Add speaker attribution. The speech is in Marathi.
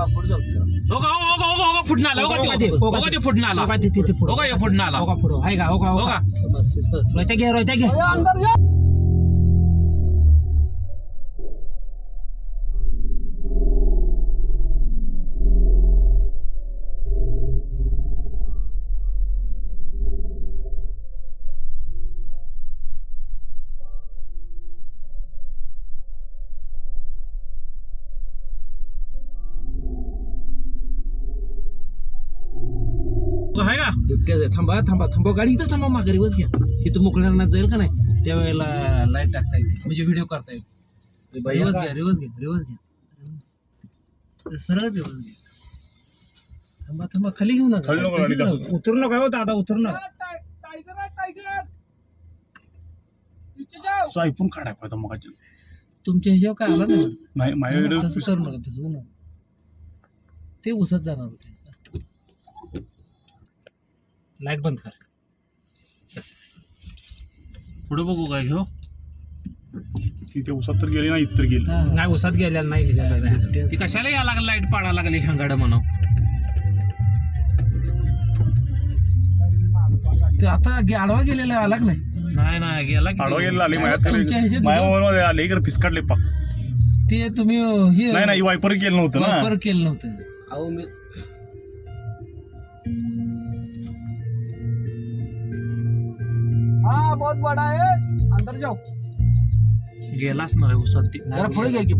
Speaker 1: पुढे जाऊ
Speaker 2: फुटून आला ते फुटून आला फुटून आला
Speaker 3: आहे का रोहित्या घे रोहित्या घे
Speaker 1: अंदर जा
Speaker 2: आहे का
Speaker 3: थांबा थांबा थांबा गाडी इथंच थांबा माघारी बस घ्या इथं मोकळ्या रानात जाईल का नाही त्यावेळेला लाईट टाकता येते म्हणजे व्हिडिओ करता येते रिवर्स घ्या रिवर्स घ्या रिवर्स घ्या सरळ रिवर्स घ्या थांबा थांबा खाली घेऊ नका उतरू नका हो दादा उतरू नका
Speaker 4: ऐकून काढाय पाहिजे मग
Speaker 3: तुमच्या ह्याच्यावर काय आला
Speaker 4: नाही माझ्याकडे
Speaker 3: तसं करू नका फिसवू नका ते उसत जाणार होते लाईट बंद कर
Speaker 4: पुढे बघू काय घेऊ तिथे उसात तर गेली ना इतर गेली
Speaker 3: नाही उसात गेल्या नाही
Speaker 2: ती कशाला या लागली लाईट पाडा लागली हंगाड म्हणून
Speaker 3: ते आता आडवा गेलेला आला नाही
Speaker 2: नाही गेला
Speaker 4: आडवा गेलेला आली
Speaker 3: तुमच्या ह्याच्यात
Speaker 4: माझ्या आले इकडे फिसकाडले पाक
Speaker 3: ते तुम्ही हे
Speaker 4: नाही वायपर केलं नव्हतं ना
Speaker 3: वापर केलं नव्हतं
Speaker 1: अहो मी हाँ बहुत बड़ा है अंदर जाओ
Speaker 2: गेलाच नाही उसात ती
Speaker 3: जरा पुढे घ्या की